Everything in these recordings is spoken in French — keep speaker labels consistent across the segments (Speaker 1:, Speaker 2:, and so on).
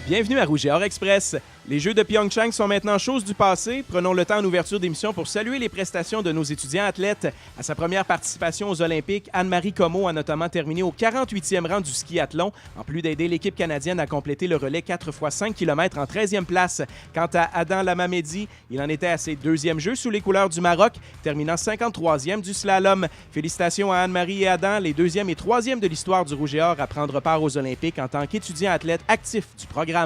Speaker 1: Bienvenue à Rouge et Or Express. Les Jeux de Pyeongchang sont maintenant chose du passé. Prenons le temps en ouverture d'émission pour saluer les prestations de nos étudiants athlètes. À sa première participation aux Olympiques, Anne-Marie Comeau a notamment terminé au 48e rang du skiathlon, en plus d'aider l'équipe canadienne à compléter le relais 4 x 5 km en 13e place. Quant à Adam Lamamedi, il en était à ses deuxièmes Jeux sous les couleurs du Maroc, terminant 53e du slalom. Félicitations à Anne-Marie et Adam, les deuxièmes et troisièmes de l'histoire du Rouge et Or à prendre part aux Olympiques en tant qu'étudiants athlètes actifs du programme.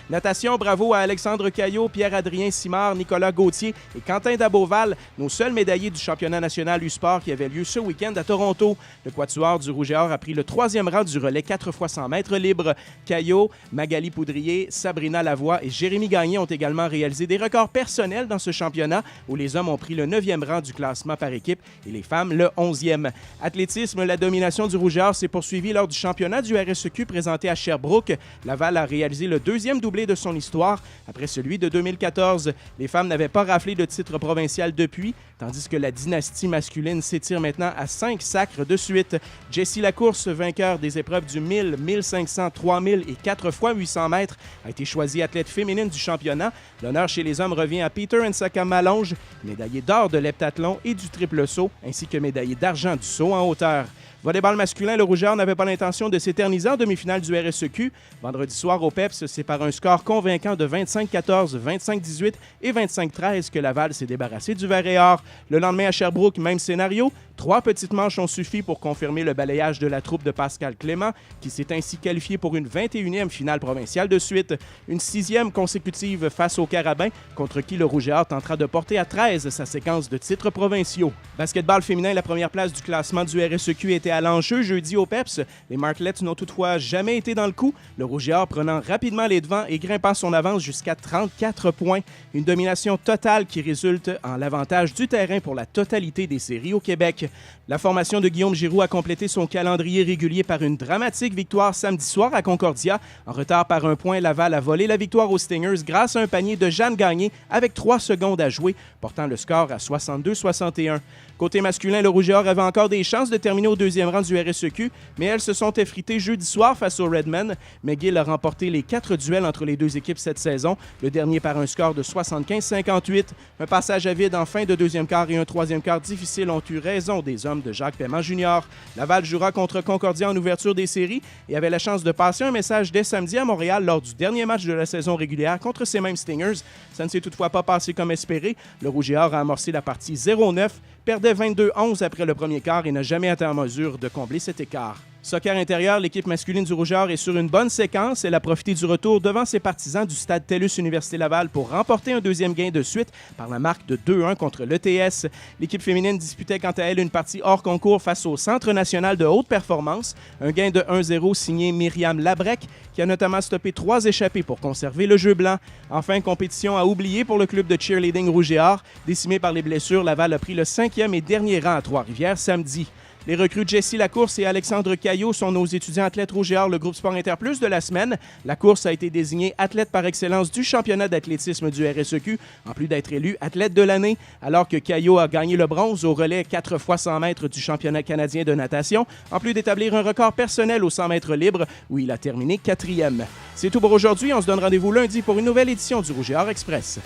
Speaker 1: Natation, bravo à Alexandre Caillot, Pierre-Adrien Simard, Nicolas Gauthier et Quentin Daboval, nos seuls médaillés du championnat national U-Sport qui avait lieu ce week-end à Toronto. Le quatuor du Rouge et Or a pris le troisième rang du relais 4 x 100 mètres libre. Caillot, Magali Poudrier, Sabrina Lavoie et Jérémy Gagné ont également réalisé des records personnels dans ce championnat où les hommes ont pris le 9e rang du classement par équipe et les femmes le 11e. Athlétisme, la domination du Rouge et Or s'est poursuivie lors du championnat du RSEQ présenté à Sherbrooke. Laval a réalisé le deuxième doublé de son histoire après celui de 2014. Les femmes n'avaient pas raflé de titre provincial depuis, tandis que la dynastie masculine s'étire maintenant à 5 sacres de suite. Jessie Lacourse, vainqueur des épreuves du 1000, 1500, 3000 et 4 x 800 mètres, a été choisie athlète féminine du championnat. L'honneur chez les hommes revient à Peter Nsaka Malonge, médaillé d'or de l'heptathlon et du triple saut, ainsi que médaillé d'argent du saut en hauteur. Volleyball masculin, le Rouge et Or n'avait pas l'intention de s'éterniser en demi-finale du RSEQ. Vendredi soir au PEPS, c'est par un score convaincant de 25-14, 25-18 et 25-13 que Laval s'est débarrassé du vert et or. Le lendemain à Sherbrooke, même scénario. 3 petites manches ont suffi pour confirmer le balayage de la troupe de Pascal Clément, qui s'est ainsi qualifié pour une 21e finale provinciale de suite. Une 6e consécutive face aux Carabins, contre qui le Rouge et Or tentera de porter à 13 sa séquence de titres provinciaux. Basketball féminin, la première place du classement du RSEQ était à l'enjeu jeudi au PEPS. Les Martlets n'ont toutefois jamais été dans le coup, le Rouge et Or prenant rapidement les devants et grimpant son avance jusqu'à 34 points. Une domination totale qui résulte en l'avantage du terrain pour la totalité des séries au Québec. La formation de Guillaume Giroux a complété son calendrier régulier par une dramatique victoire samedi soir à Concordia. En retard par un point, Laval a volé la victoire aux Stingers grâce à un panier de Jeanne Gagné avec 3 secondes à jouer, portant le score à 62-61. Côté masculin, le Rouge et Or avait encore des chances de terminer au deuxième rang du RSEQ, mais elles se sont effritées jeudi soir face aux Redmen. McGill a remporté les 4 duels entre les deux équipes cette saison, le dernier par un score de 75-58. Un passage à vide en fin de deuxième quart et un troisième quart difficile ont eu raison des hommes de Jacques Paiement Jr. Laval jouera contre Concordia en ouverture des séries et avait la chance de passer un message dès samedi à Montréal lors du dernier match de la saison régulière contre ces mêmes Stingers. Ça ne s'est toutefois pas passé comme espéré. Le Rouge et Or a amorcé la partie 0-9, perdait 22-11 après le premier quart et n'a jamais été en mesure de combler cet écart. Soccer intérieur, l'équipe masculine du Rouge et Or est sur une bonne séquence. Elle a profité du retour devant ses partisans du stade TELUS Université Laval pour remporter un deuxième gain de suite par la marque de 2-1 contre l'ETS. L'équipe féminine disputait quant à elle une partie hors concours face au Centre national de haute performance. Un gain de 1-0 signé Myriam Labrec qui a notamment stoppé 3 échappées pour conserver le jeu blanc. Enfin, compétition à oublier pour le club de cheerleading Rouge et Or. Décimé par les blessures, Laval a pris le 5e et dernier rang à Trois-Rivières samedi. Les recrues Jessie Lacourse et Alexandre Caillot sont nos étudiants athlètes Rouge et Or, le groupe Sport Interplus de la semaine. Lacourse a été désigné athlète par excellence du championnat d'athlétisme du RSEQ, en plus d'être élu athlète de l'année, alors que Caillot a gagné le bronze au relais 4 x 100 mètres du championnat canadien de natation, en plus d'établir un record personnel au 100 mètres libre, où il a terminé 4e. C'est tout pour aujourd'hui. On se donne rendez-vous lundi pour une nouvelle édition du Rouge et Or Express.